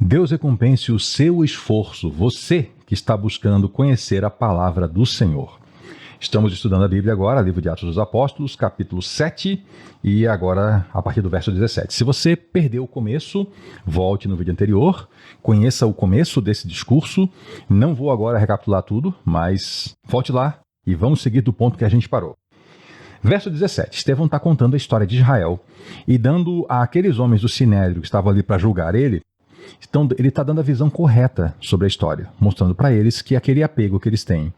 Deus recompense o seu esforço, você que está buscando conhecer a palavra do Senhor. Estamos estudando a Bíblia agora, livro de Atos dos Apóstolos, capítulo 7, e agora a partir do verso 17. Se você perdeu o começo, volte no vídeo anterior, conheça o começo desse discurso. Não vou agora recapitular tudo, mas volte lá e vamos seguir do ponto que a gente parou. Verso 17, Estevão está contando a história de Israel e dando àqueles homens do Sinédrio que estavam ali para julgar ele, então, ele está dando a visão correta sobre a história, mostrando para eles que aquele apego que eles têm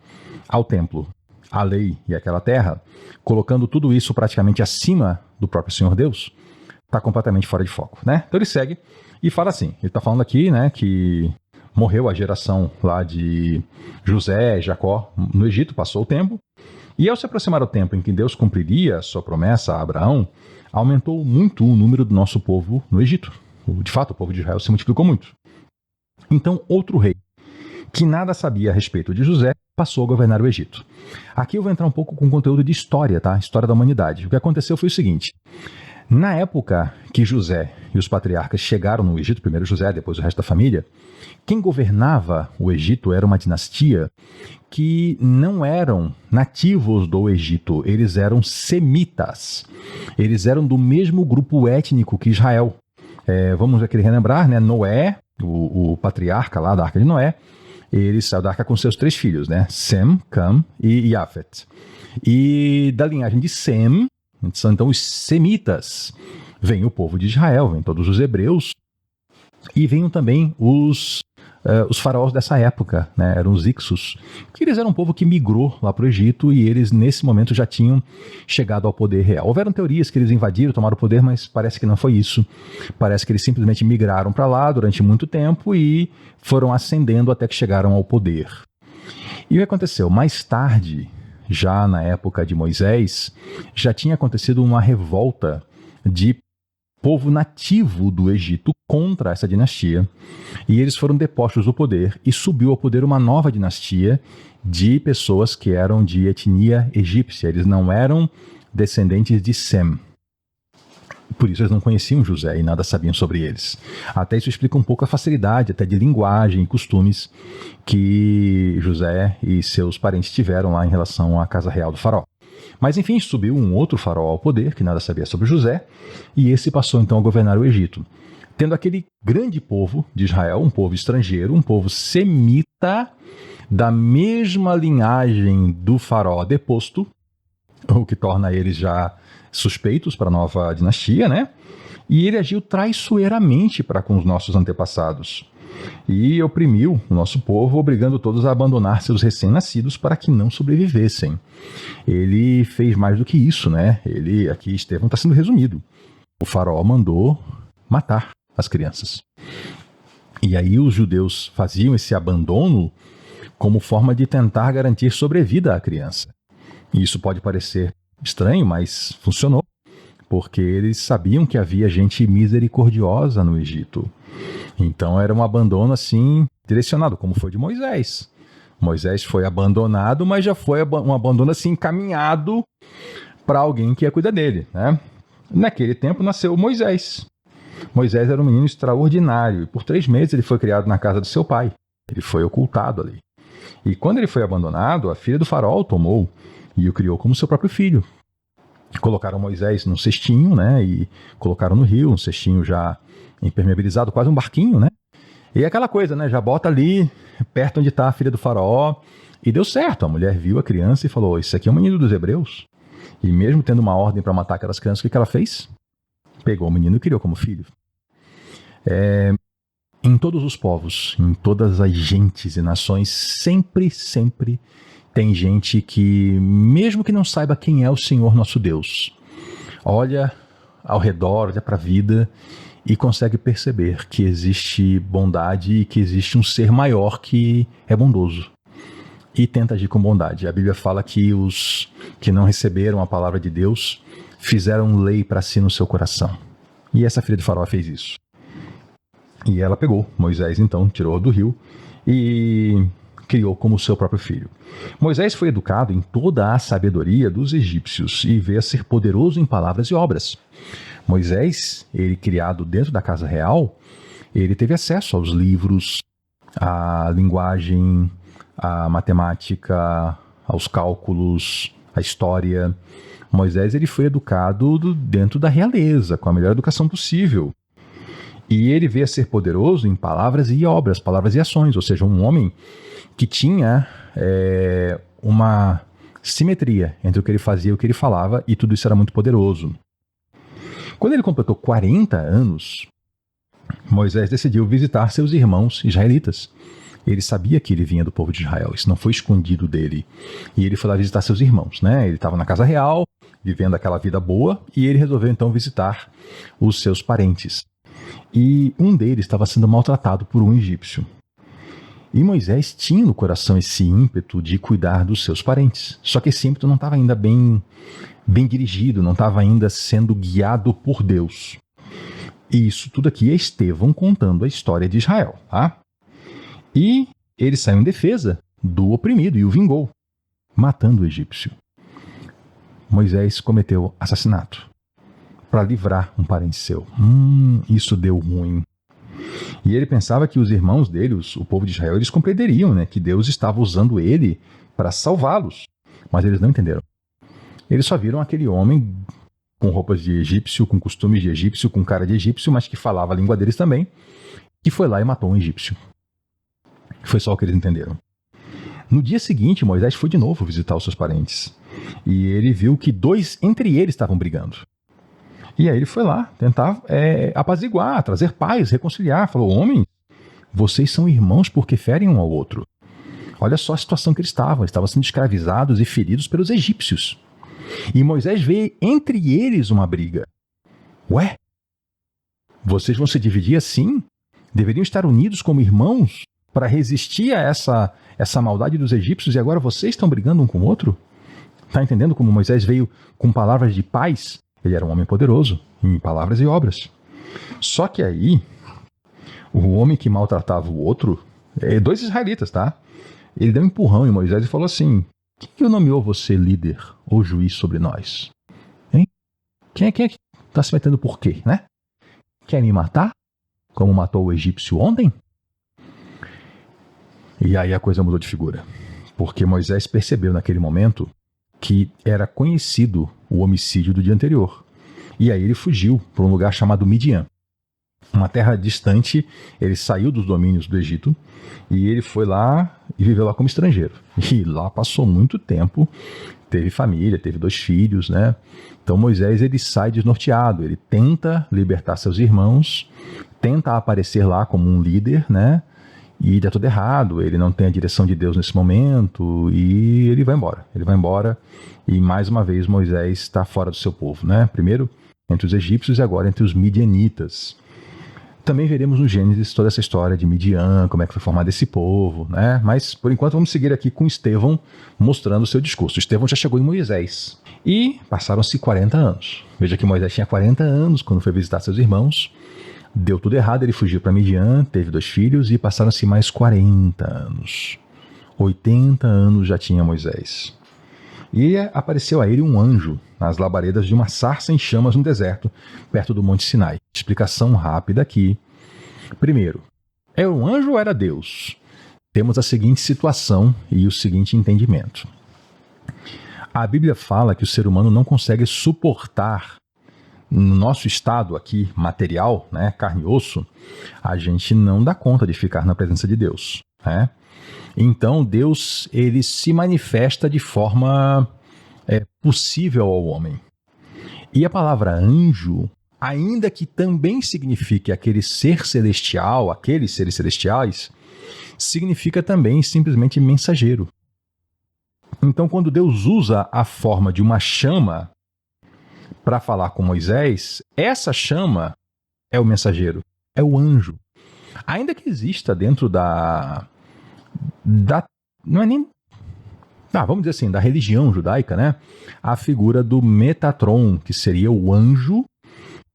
ao templo, à lei e àquela terra, colocando tudo isso praticamente acima do próprio Senhor Deus, está completamente fora de foco, né? Então ele segue e fala assim, ele está falando aqui, né, que morreu a geração lá de José e Jacó no Egito, passou o tempo, e ao se aproximar o tempo em que Deus cumpriria a sua promessa a Abraão, aumentou muito o número do nosso povo no Egito. De fato, o povo de Israel se multiplicou muito. Então, outro rei, que nada sabia a respeito de José, passou a governar o Egito. Aqui eu vou entrar um pouco com conteúdo de história, tá? História da humanidade. O que aconteceu foi o seguinte. Na época que José e os patriarcas chegaram no Egito, primeiro José, depois o resto da família, quem governava o Egito era uma dinastia que não eram nativos do Egito, eles eram semitas. Eles eram do mesmo grupo étnico que Israel. Vamos aqui relembrar, né? Noé, o patriarca lá da Arca de Noé, ele saiu da Arca com seus 3 filhos, né? Sem, Cam e Jafet. E da linhagem de Sem, são então os semitas, vem o povo de Israel, vem todos os hebreus, e vêm também os faraós dessa época, né? Eram os Ixos, que eles eram um povo que migrou lá para o Egito e eles nesse momento já tinham chegado ao poder real. Houveram teorias que eles invadiram, tomaram o poder, mas parece que não foi isso. Parece que eles simplesmente migraram para lá durante muito tempo e foram ascendendo até que chegaram ao poder. E o que aconteceu? Mais tarde, já na época de Moisés, já tinha acontecido uma revolta de povo nativo do Egito contra essa dinastia, e eles foram depostos do poder, e subiu ao poder uma nova dinastia de pessoas que eram de etnia egípcia, eles não eram descendentes de Sem. Por isso eles não conheciam José e nada sabiam sobre eles. Até isso explica um pouco a facilidade até de linguagem e costumes que José e seus parentes tiveram lá em relação à casa real do faraó. Mas enfim, subiu um outro faraó ao poder, que nada sabia sobre José, e esse passou então a governar o Egito. Tendo aquele grande povo de Israel, um povo estrangeiro, um povo semita, da mesma linhagem do faraó deposto, o que torna eles já suspeitos para a nova dinastia, né? E ele agiu traiçoeiramente para com os nossos antepassados. E oprimiu o nosso povo, obrigando todos a abandonar seus recém-nascidos para que não sobrevivessem. Ele fez mais do que isso, né? Aqui Estevão está sendo resumido. O faraó mandou matar as crianças. E aí os judeus faziam esse abandono como forma de tentar garantir sobrevida à criança. E isso pode parecer estranho, mas funcionou, porque eles sabiam que havia gente misericordiosa no Egito. Então era um abandono assim direcionado, como foi de Moisés. Moisés foi abandonado, mas já foi um abandono assim encaminhado para alguém que ia cuidar dele, né? Naquele tempo nasceu Moisés. Moisés era um menino extraordinário e por 3 meses ele foi criado na casa do seu pai. Ele foi ocultado ali. E quando ele foi abandonado, a filha do faraó o tomou e o criou como seu próprio filho. Colocaram Moisés num cestinho, né? E colocaram no rio, um cestinho já impermeabilizado, quase um barquinho, né? E aquela coisa, né? Já bota ali, perto onde está a filha do faraó. E deu certo. A mulher viu a criança e falou, isso aqui é um menino dos hebreus. E mesmo tendo uma ordem para matar aquelas crianças, o que ela fez? Pegou o menino e criou como filho. Em todos os povos, em todas as gentes e nações, sempre tem gente que, mesmo que não saiba quem é o Senhor nosso Deus, olha ao redor, olha para a vida e consegue perceber que existe bondade e que existe um ser maior que é bondoso e tenta agir com bondade. A Bíblia fala que os que não receberam a palavra de Deus fizeram lei para si no seu coração. E essa filha de faraó fez isso. E ela pegou Moisés, então, tirou do rio e criou como seu próprio filho. Moisés foi educado em toda a sabedoria dos egípcios e veio a ser poderoso em palavras e obras. Moisés, ele criado dentro da casa real, ele teve acesso aos livros, à linguagem, à matemática, aos cálculos, à história. Moisés ele foi educado dentro da realeza, com a melhor educação possível. E ele veio a ser poderoso em palavras e obras, palavras e ações, ou seja, um homem que tinha uma simetria entre o que ele fazia e o que ele falava, e tudo isso era muito poderoso. Quando ele completou 40 anos, Moisés decidiu visitar seus irmãos israelitas. Ele sabia que ele vinha do povo de Israel, isso não foi escondido dele. E ele foi lá visitar seus irmãos, né? Ele estava na casa real, vivendo aquela vida boa, e ele resolveu então visitar os seus parentes. E um deles estava sendo maltratado por um egípcio. E Moisés tinha no coração esse ímpeto de cuidar dos seus parentes. Só que esse ímpeto não estava ainda bem dirigido, não estava ainda sendo guiado por Deus. E isso tudo aqui é Estevão contando a história de Israel, tá? E ele saiu em defesa do oprimido e o vingou, matando o egípcio. Moisés cometeu assassinato para livrar um parente seu. Isso deu ruim. E ele pensava que os irmãos dele, o povo de Israel, eles compreenderiam, né, que Deus estava usando ele para salvá-los. Mas eles não entenderam. Eles só viram aquele homem com roupas de egípcio, com costumes de egípcio, com cara de egípcio, mas que falava a língua deles também, que foi lá e matou um egípcio. Foi só o que eles entenderam. No dia seguinte, Moisés foi de novo visitar os seus parentes. E ele viu que dois entre eles estavam brigando. E aí ele foi lá tentar apaziguar, trazer paz, reconciliar. Falou, homens, vocês são irmãos porque ferem um ao outro. Olha só a situação que eles estavam sendo escravizados e feridos pelos egípcios. E Moisés vê entre eles uma briga. Ué? Vocês vão se dividir assim? Deveriam estar unidos como irmãos para resistir a essa maldade dos egípcios e agora vocês estão brigando um com o outro? Está entendendo como Moisés veio com palavras de paz? Ele era um homem poderoso em palavras e obras. Só que aí, o homem que maltratava o outro, dois israelitas, tá? Ele deu um empurrão em Moisés e falou assim, quem nomeou você líder ou juiz sobre nós? Hein? Quem é que está se metendo por quê, né? Quer me matar? Como matou o egípcio ontem? E aí a coisa mudou de figura. Porque Moisés percebeu naquele momento que era conhecido o homicídio do dia anterior. E aí ele fugiu para um lugar chamado Midian. Uma terra distante, ele saiu dos domínios do Egito e ele foi lá e viveu lá como estrangeiro. E lá passou muito tempo, teve família, teve 2 filhos, né? Então Moisés ele sai desnorteado, ele tenta libertar seus irmãos, tenta aparecer lá como um líder, né? E dá tudo errado, ele não tem a direção de Deus nesse momento e ele vai embora. Ele vai embora e mais uma vez Moisés está fora do seu povo, né? Primeiro entre os egípcios e agora entre os midianitas. Também veremos no Gênesis toda essa história de Midian, como é que foi formado esse povo, né? Mas, por enquanto, vamos seguir aqui com Estevão mostrando o seu discurso. Estevão já chegou em Moisés. E passaram-se 40 anos. Veja que Moisés tinha 40 anos quando foi visitar seus irmãos. Deu tudo errado, ele fugiu para Midian, teve 2 filhos e passaram-se mais 40 anos. 80 anos já tinha Moisés. E apareceu a ele um anjo nas labaredas de uma sarça em chamas no deserto, perto do Monte Sinai. Explicação rápida aqui. Primeiro, era um anjo ou era Deus? Temos a seguinte situação e o seguinte entendimento. A Bíblia fala que o ser humano não consegue suportar, no nosso estado aqui material, né, carne e osso, a gente não dá conta de ficar na presença de Deus, né? Então Deus ele se manifesta de forma possível ao homem. E a palavra anjo, ainda que também signifique aquele ser celestial, aqueles seres celestiais, significa também simplesmente mensageiro. Então quando Deus usa a forma de uma chama para falar com Moisés, essa chama é o mensageiro, é o anjo. Ainda que exista dentro não é nem, vamos dizer assim, da religião judaica, né? A figura do Metatron, que seria o anjo,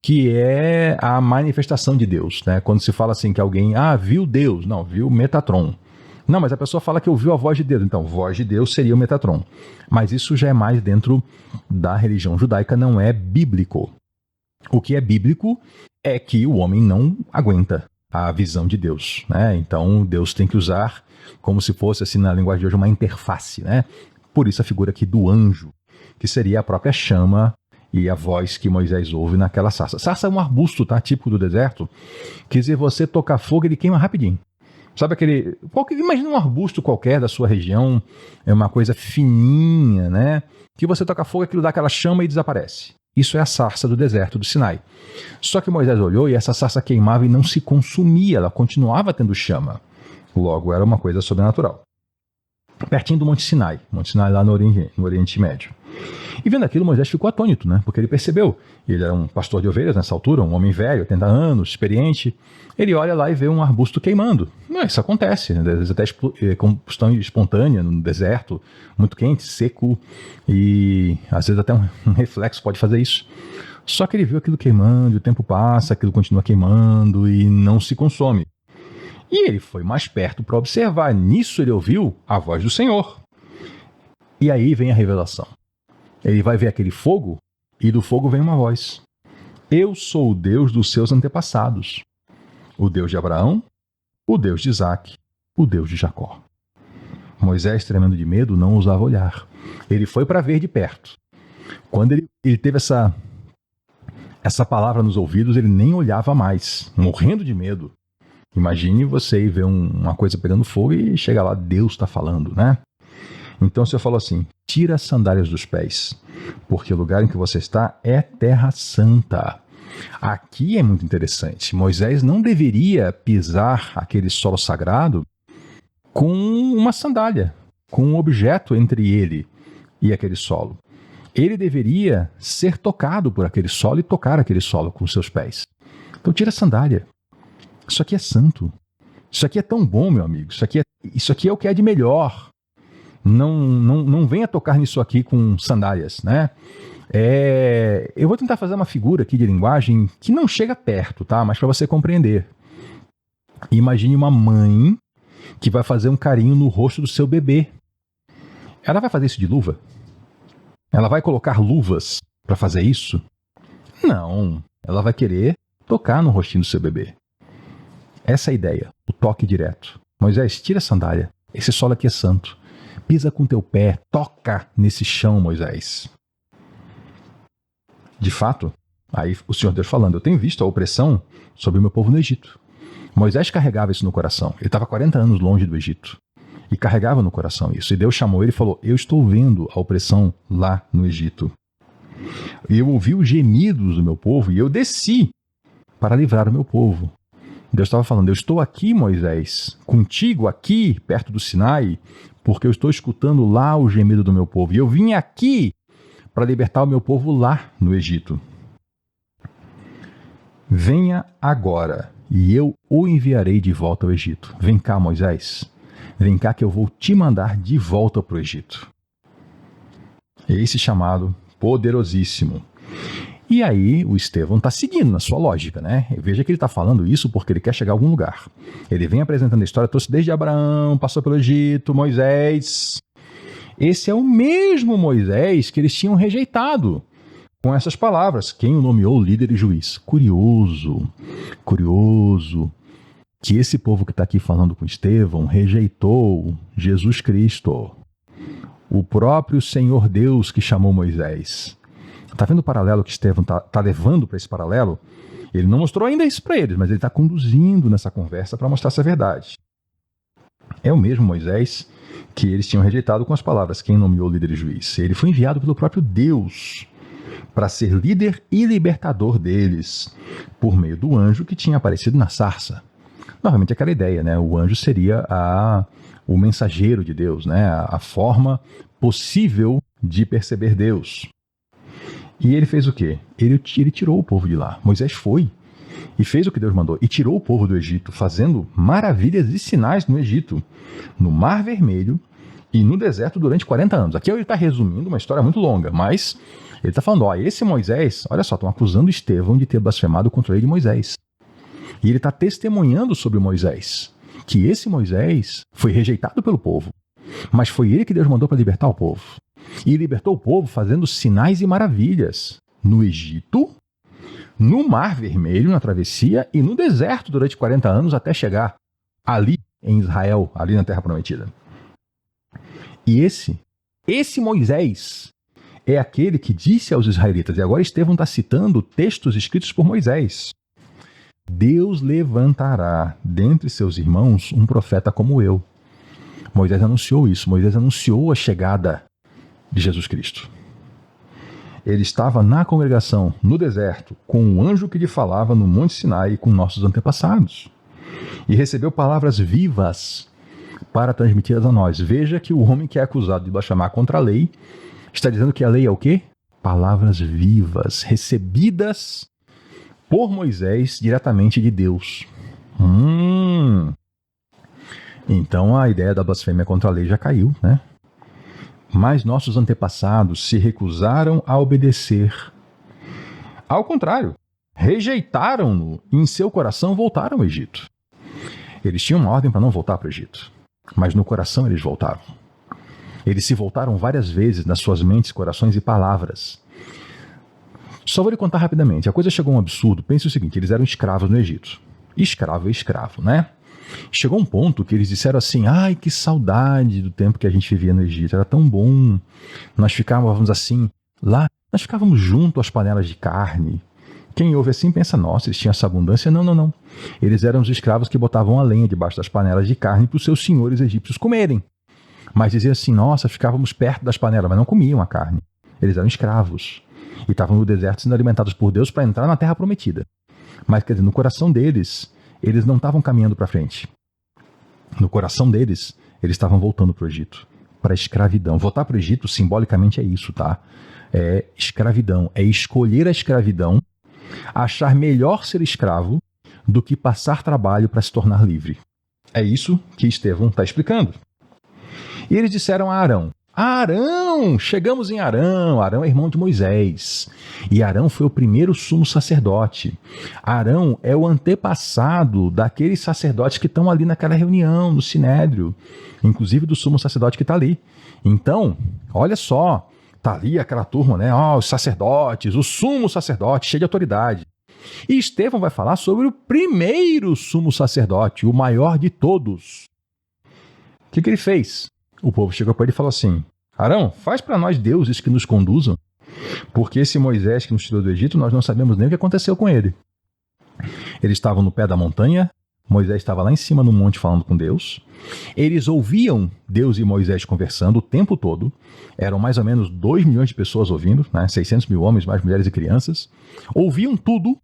que é a manifestação de Deus, né? Quando se fala assim que alguém, viu Deus, não, viu Metatron. Não, mas a pessoa fala que ouviu a voz de Deus, então voz de Deus seria o Metatron. Mas isso já é mais dentro da religião judaica, não é bíblico. O que é bíblico é que o homem não aguenta a visão de Deus, né? Então Deus tem que usar como se fosse, assim, na linguagem de hoje, uma interface, né? Por isso a figura aqui do anjo, que seria a própria chama e a voz que Moisés ouve naquela sarça. Sarça é um arbusto, tá? Típico do deserto. Quer dizer, você tocar fogo, ele queima rapidinho. Sabe aquele... Imagina um arbusto qualquer da sua região, é uma coisa fininha, né? Que você toca fogo, aquilo dá aquela chama e desaparece. Isso é a sarça do deserto do Sinai. Só que Moisés olhou e essa sarça queimava e não se consumia, ela continuava tendo chama. Logo, era uma coisa sobrenatural. Pertinho do Monte Sinai lá no Oriente Médio. E vendo aquilo, Moisés ficou atônito, né? Porque ele percebeu. Ele era um pastor de ovelhas nessa altura, um homem velho, 80 anos, experiente. Ele olha lá e vê um arbusto queimando. Isso acontece, né? Às vezes até combustão espontânea no deserto, muito quente, seco, e às vezes até um reflexo pode fazer isso. Só que ele viu aquilo queimando, o tempo passa, aquilo continua queimando e não se consome. E ele foi mais perto para observar. Nisso ele ouviu a voz do Senhor. E aí vem a revelação. Ele vai ver aquele fogo e do fogo vem uma voz. Eu sou o Deus dos seus antepassados. O Deus de Abraão, o Deus de Isaac, o Deus de Jacó. Moisés, tremendo de medo, não ousava olhar. Ele foi para ver de perto. Quando ele teve essa palavra nos ouvidos, ele nem olhava mais, morrendo de medo. Imagine você ir ver uma coisa pegando fogo e chega lá, Deus está falando, né? Então o Senhor falou assim, tira as sandálias dos pés, porque o lugar em que você está é terra santa. Aqui é muito interessante. Moisés não deveria pisar aquele solo sagrado com uma sandália, com um objeto entre ele e aquele solo. Ele deveria ser tocado por aquele solo e tocar aquele solo com seus pés. Então tira a sandália. Isso aqui é santo. Isso aqui é tão bom, meu amigo. Isso aqui é o que é de melhor. Não venha tocar nisso aqui com sandálias, né? Eu vou tentar fazer uma figura aqui de linguagem que não chega perto, tá? Mas para você compreender. Imagine uma mãe que vai fazer um carinho no rosto do seu bebê. Ela vai fazer isso de luva? Ela vai colocar luvas para fazer isso? Não. Ela vai querer tocar no rostinho do seu bebê. Essa é a ideia, o toque direto. Moisés, tira a sandália. Esse solo aqui é santo. Pisa com teu pé, toca nesse chão, Moisés. De fato, aí o Senhor Deus falando, eu tenho visto a opressão sobre o meu povo no Egito. Moisés carregava isso no coração. Ele estava 40 anos longe do Egito. E carregava no coração isso. E Deus chamou ele e falou, eu estou vendo a opressão lá no Egito. Eu ouvi os gemidos do meu povo e eu desci para livrar o meu povo. Deus estava falando, eu estou aqui, Moisés, contigo aqui, perto do Sinai, porque eu estou escutando lá o gemido do meu povo. E eu vim aqui para libertar o meu povo lá no Egito. Venha agora, e eu o enviarei de volta ao Egito. Vem cá, Moisés. Vem cá que eu vou te mandar de volta para o Egito. Esse chamado poderosíssimo. E aí o Estevão está seguindo na sua lógica, né? Veja que ele está falando isso porque ele quer chegar a algum lugar. Ele vem apresentando a história, trouxe desde Abraão, passou pelo Egito, Moisés. Esse é o mesmo Moisés que eles tinham rejeitado com essas palavras. Quem o nomeou líder e juiz? Curioso que esse povo que está aqui falando com Estevão rejeitou Jesus Cristo, o próprio Senhor Deus que chamou Moisés. Está vendo o paralelo que Estevão está levando para esse paralelo? Ele não mostrou ainda isso para eles, mas ele está conduzindo nessa conversa para mostrar essa verdade. É o mesmo Moisés que eles tinham rejeitado com as palavras, quem nomeou líder e juiz. Ele foi enviado pelo próprio Deus para ser líder e libertador deles, por meio do anjo que tinha aparecido na sarça. Novamente aquela ideia, né? O anjo seria o mensageiro de Deus, né? A forma possível de perceber Deus. E ele fez o quê? Ele tirou o povo de lá. Moisés foi e fez o que Deus mandou. E tirou o povo do Egito, fazendo maravilhas e sinais no Egito, no Mar Vermelho e no deserto durante 40 anos. Aqui ele está resumindo uma história muito longa, mas ele está falando, esse Moisés, olha só, estão acusando Estevão de ter blasfemado contra ele de Moisés. E ele está testemunhando sobre Moisés, que esse Moisés foi rejeitado pelo povo, mas foi ele que Deus mandou para libertar o povo. E libertou o povo fazendo sinais e maravilhas no Egito, no Mar Vermelho, na travessia, e no deserto durante 40 anos até chegar ali em Israel, ali na Terra Prometida. E esse Moisés é aquele que disse aos israelitas, e agora Estevão está citando textos escritos por Moisés: Deus levantará dentre seus irmãos um profeta como eu. Moisés anunciou isso, Moisés anunciou a chegada de Jesus Cristo. Ele estava na congregação, no deserto, com um anjo que lhe falava no Monte Sinai com nossos antepassados. E recebeu palavras vivas para transmiti-las a nós. Veja que o homem que é acusado de blasfemar contra a lei está dizendo que a lei é o quê? Palavras vivas, recebidas por Moisés diretamente de Deus. Então a ideia da blasfêmia contra a lei já caiu, né? Mas nossos antepassados se recusaram a obedecer. Ao contrário, rejeitaram-no e em seu coração voltaram ao Egito. Eles tinham uma ordem para não voltar para o Egito, mas no coração eles voltaram. Eles se voltaram várias vezes nas suas mentes, corações e palavras. Só vou lhe contar rapidamente. A coisa chegou a um absurdo. Pense o seguinte, eles eram escravos no Egito. Escravo é escravo, né? Chegou um ponto que eles disseram assim: ai, que saudade do tempo que a gente vivia no Egito, era tão bom. Nós ficávamos assim, lá, nós ficávamos junto às panelas de carne. Quem ouve assim pensa, nossa, eles tinham essa abundância. Não. Eles eram os escravos que botavam a lenha debaixo das panelas de carne para os seus senhores egípcios comerem. Mas diziam assim, nossa, ficávamos perto das panelas, mas não comiam a carne. Eles eram escravos e estavam no deserto sendo alimentados por Deus para entrar na Terra Prometida. Mas, quer dizer, no coração deles, eles não estavam caminhando para frente. No coração deles, eles estavam voltando para o Egito, para a escravidão. Voltar para o Egito, simbolicamente, é isso, tá? É escravidão, é escolher a escravidão, achar melhor ser escravo do que passar trabalho para se tornar livre. É isso que Estevão está explicando. E eles disseram a Arão: Arão, chegamos em Arão. Arão é irmão de Moisés. E Arão foi o primeiro sumo sacerdote. Arão é o antepassado daqueles sacerdotes que estão ali naquela reunião, no Sinédrio. Inclusive do sumo sacerdote que está ali. Então, olha só, está ali aquela turma, né? Os sacerdotes, o sumo sacerdote, cheio de autoridade. E Estevão vai falar sobre o primeiro sumo sacerdote, o maior de todos. O que ele fez? O povo chegou para ele e falou assim: Arão, faz para nós deuses que nos conduzam, porque esse Moisés que nos tirou do Egito, nós não sabemos nem o que aconteceu com ele. Eles estavam no pé da montanha, Moisés estava lá em cima no monte falando com Deus. Eles ouviam Deus e Moisés conversando o tempo todo. Eram mais ou menos 2 milhões de pessoas ouvindo, né? 600 mil homens, mais mulheres e crianças. Ouviam tudo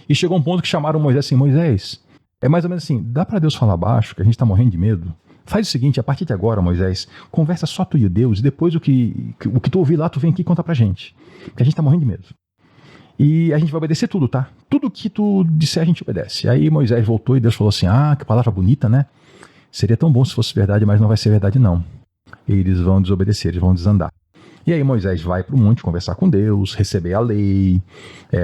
e chegou um ponto que chamaram Moisés assim: Moisés, é mais ou menos assim, dá para Deus falar baixo, que a gente está morrendo de medo? Faz o seguinte, a partir de agora, Moisés, conversa só tu e Deus, e depois o que tu ouvir lá, tu vem aqui e conta pra gente. Porque a gente tá morrendo de medo. E a gente vai obedecer tudo, tá? Tudo que tu disser, a gente obedece. Aí Moisés voltou e Deus falou assim: que palavra bonita, né? Seria tão bom se fosse verdade, mas não vai ser verdade, não. Eles vão desobedecer, eles vão desandar. E aí Moisés vai para o monte conversar com Deus, receber a lei.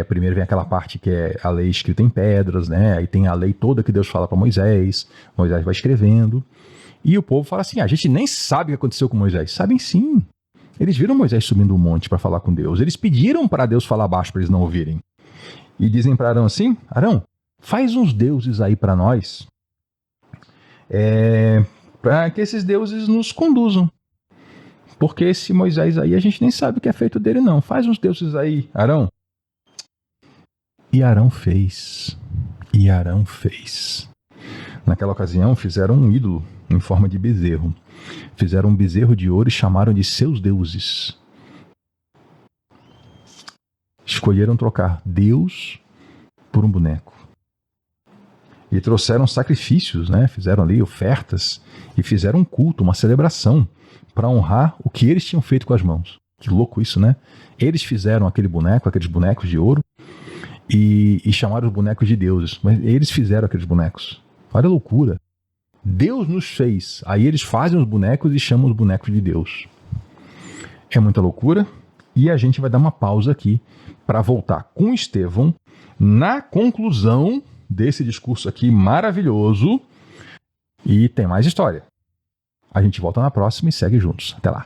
Primeiro vem aquela parte que é a lei escrita em pedras, né? Aí tem a lei toda que Deus fala para Moisés. Moisés vai escrevendo. E o povo fala assim: a gente nem sabe o que aconteceu com Moisés. Sabem sim. Eles viram Moisés subindo um monte para falar com Deus. Eles pediram para Deus falar baixo para eles não ouvirem. E dizem para Arão assim: Arão, faz uns deuses aí para nós, para que esses deuses nos conduzam. Porque esse Moisés aí a gente nem sabe o que é feito dele não. Faz uns deuses aí, Arão. E Arão fez. Naquela ocasião fizeram um ídolo em forma de bezerro. Fizeram um bezerro de ouro e chamaram de seus deuses. Escolheram trocar Deus por um boneco. E trouxeram sacrifícios, né? Fizeram ali ofertas e fizeram um culto, uma celebração para honrar o que eles tinham feito com as mãos. Que louco isso, né? Eles fizeram aqueles bonecos de ouro e chamaram os bonecos de deuses. Mas eles fizeram aqueles bonecos. Olha a loucura. Deus nos fez. Aí eles fazem os bonecos e chamam os bonecos de Deus. É muita loucura. E a gente vai dar uma pausa aqui para voltar com Estevão na conclusão desse discurso aqui maravilhoso. E tem mais história. A gente volta na próxima e segue juntos. Até lá.